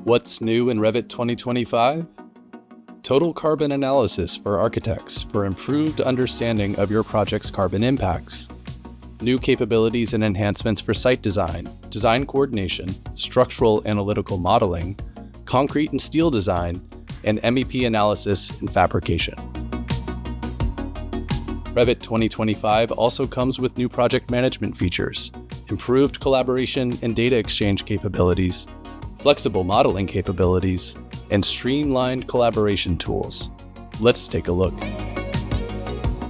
What's new in Revit 2025? Total carbon analysis for architects for improved understanding of your project's carbon impacts. New capabilities and enhancements for site design, design coordination, structural analytical modeling, concrete and steel design, and MEP analysis and fabrication. Revit 2025 also comes with new project management features, improved collaboration and data exchange capabilities, flexible modeling capabilities, and streamlined collaboration tools. Let's take a look.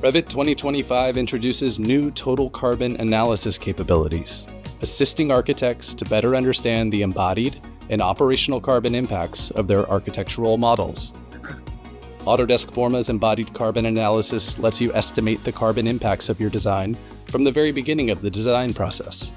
Revit 2025 introduces new total carbon analysis capabilities, assisting architects to better understand the embodied and operational carbon impacts of their architectural models. Autodesk Forma's embodied carbon analysis lets you estimate the carbon impacts of your design from the very beginning of the design process.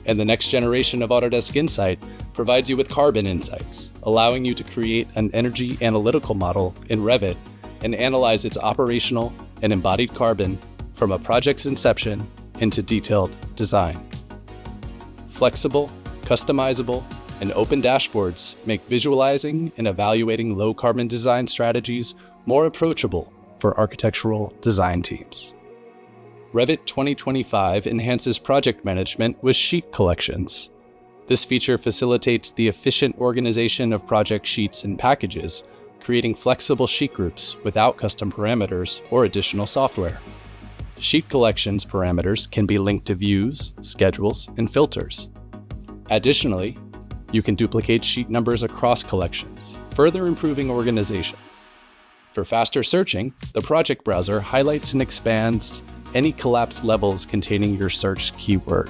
And the next generation of Autodesk Insight provides you with carbon insights, allowing you to create an energy analytical model in Revit and analyze its operational and embodied carbon from a project's inception into detailed design. Flexible, customizable, and open dashboards make visualizing and evaluating low-carbon design strategies more approachable for architectural design teams. Revit 2025 enhances project management with sheet collections. This feature facilitates the efficient organization of project sheets and packages, creating flexible sheet groups without custom parameters or additional software. Sheet collections parameters can be linked to views, schedules, and filters. Additionally, you can duplicate sheet numbers across collections, further improving organization. For faster searching, the project browser highlights and expands any collapsed levels containing your search keyword.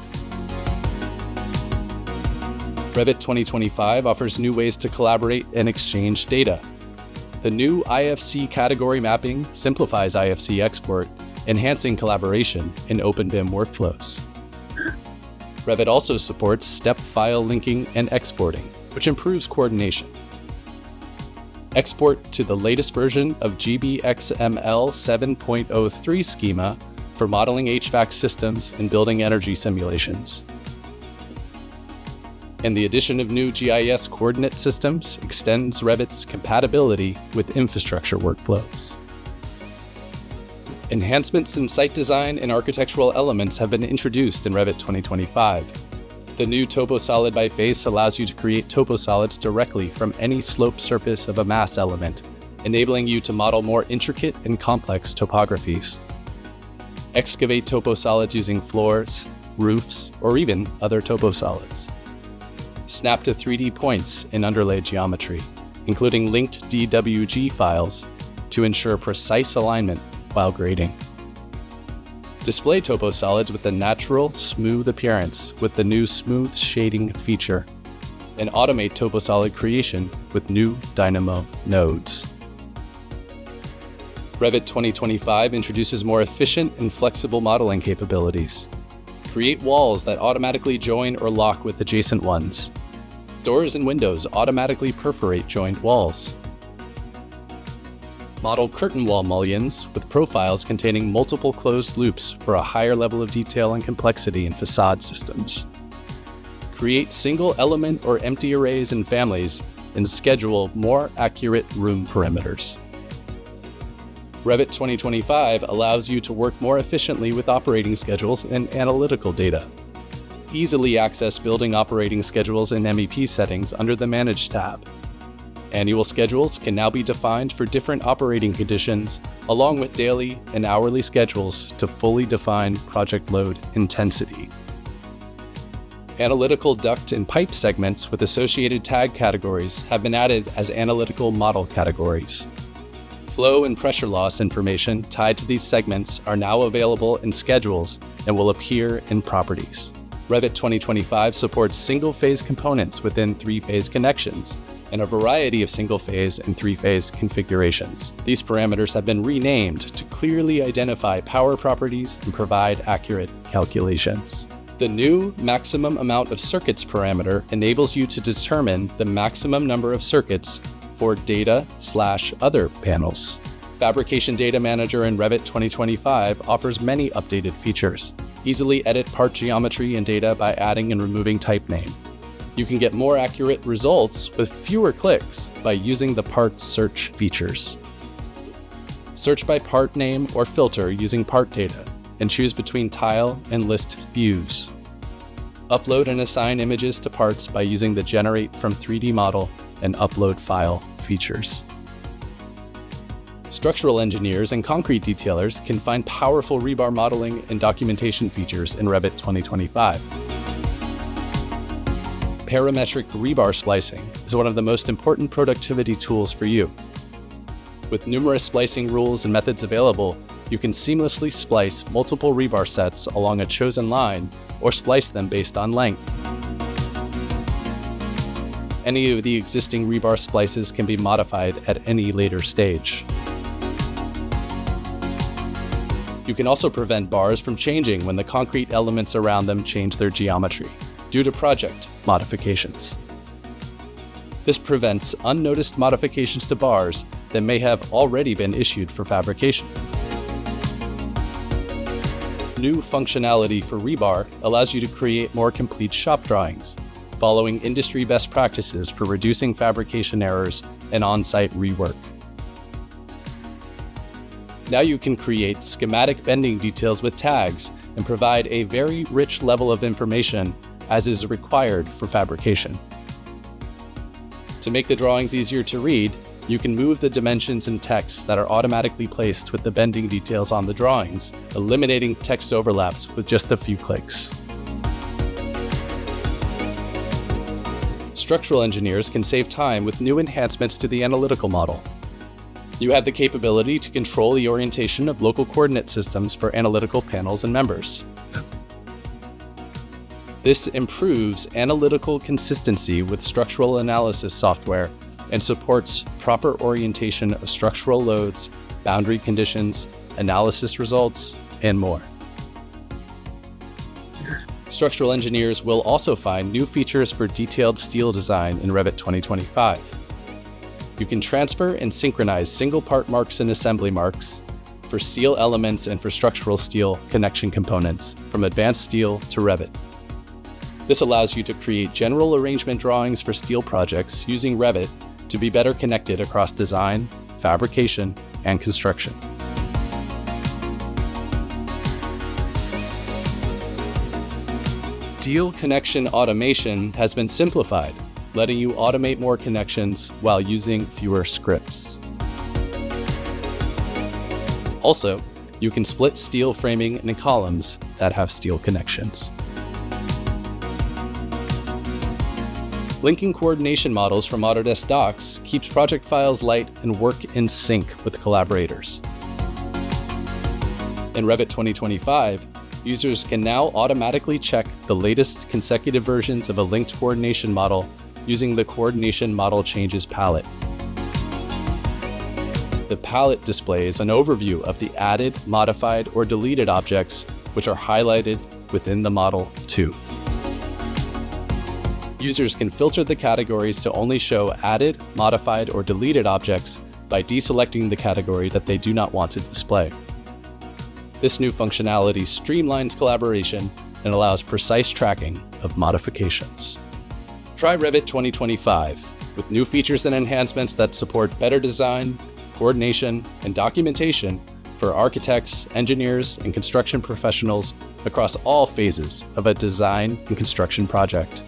Revit 2025 offers new ways to collaborate and exchange data. The new IFC category mapping simplifies IFC export, enhancing collaboration in OpenBIM workflows. Revit also supports step file linking and exporting, which improves coordination. Export to the latest version of GBXML 7.03 schema for modeling HVAC systems and building energy simulations. And the addition of new GIS coordinate systems extends Revit's compatibility with infrastructure workflows. Enhancements in site design and architectural elements have been introduced in Revit 2025. The new TopoSolid by Face allows you to create toposolids directly from any slope surface of a mass element, enabling you to model more intricate and complex topographies. Excavate toposolids using floors, roofs, or even other toposolids. Snap to 3D points in underlay geometry, including linked DWG files, to ensure precise alignment while grading. Display toposolids with a natural, smooth appearance with the new smooth shading feature, and automate toposolid creation with new Dynamo nodes. Revit 2025 introduces more efficient and flexible modeling capabilities. Create walls that automatically join or lock with adjacent ones. Doors and windows automatically perforate joined walls. Model curtain wall mullions with profiles containing multiple closed loops for a higher level of detail and complexity in facade systems. Create single element or empty arrays and families and schedule more accurate room perimeters. Revit 2025 allows you to work more efficiently with operating schedules and analytical data. Easily access building operating schedules and MEP settings under the Manage tab. Annual schedules can now be defined for different operating conditions, along with daily and hourly schedules to fully define project load intensity. Analytical duct and pipe segments with associated tag categories have been added as analytical model categories. Flow and pressure loss information tied to these segments are now available in schedules and will appear in properties. Revit 2025 supports single-phase components within three-phase connections and a variety of single-phase and three-phase configurations. These parameters have been renamed to clearly identify power properties and provide accurate calculations. The new maximum amount of circuits parameter enables you to determine the maximum number of circuits for data/other panels. Fabrication Data Manager in Revit 2025 offers many updated features. Easily edit part geometry and data by adding and removing type name. You can get more accurate results with fewer clicks by using the part search features. Search by part name or filter using part data, and choose between tile and list views. Upload and assign images to parts by using the Generate from 3D Model and Upload File features. Structural engineers and concrete detailers can find powerful rebar modeling and documentation features in Revit 2025. Parametric rebar splicing is one of the most important productivity tools for you. With numerous splicing rules and methods available, you can seamlessly splice multiple rebar sets along a chosen line or splice them based on length. Any of the existing rebar splices can be modified at any later stage. You can also prevent bars from changing when the concrete elements around them change their geometry due to project modifications. This prevents unnoticed modifications to bars that may have already been issued for fabrication. New functionality for rebar allows you to create more complete shop drawings, following industry best practices for reducing fabrication errors and on-site rework. Now you can create schematic bending details with tags and provide a very rich level of information as is required for fabrication. To make the drawings easier to read, you can move the dimensions and text that are automatically placed with the bending details on the drawings, eliminating text overlaps with just a few clicks. Structural engineers can save time with new enhancements to the analytical model. You have the capability to control the orientation of local coordinate systems for analytical panels and members. This improves analytical consistency with structural analysis software and supports proper orientation of structural loads, boundary conditions, analysis results, and more. Structural engineers will also find new features for detailed steel design in Revit 2025. You can transfer and synchronize single part marks and assembly marks for steel elements and for structural steel connection components from Advanced Steel to Revit. This allows you to create general arrangement drawings for steel projects using Revit to be better connected across design, fabrication, and construction. Steel connection automation has been simplified, letting you automate more connections while using fewer scripts. Also, you can split steel framing into columns that have steel connections. Linking coordination models from Autodesk Docs keeps project files light and work in sync with collaborators. In Revit 2025, users can now automatically check the latest consecutive versions of a linked coordination model using the Coordination Model Changes palette. The palette displays an overview of the added, modified, or deleted objects, which are highlighted within the model too. Users can filter the categories to only show added, modified, or deleted objects by deselecting the category that they do not want to display. This new functionality streamlines collaboration and allows precise tracking of modifications. Try Revit 2025 with new features and enhancements that support better design, coordination, and documentation for architects, engineers, and construction professionals across all phases of a design and construction project.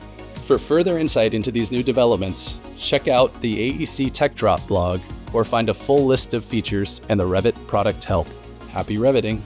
For further insight into these new developments, check out the AEC Tech Drop blog or find a full list of features and the Revit product help. Happy Reviting!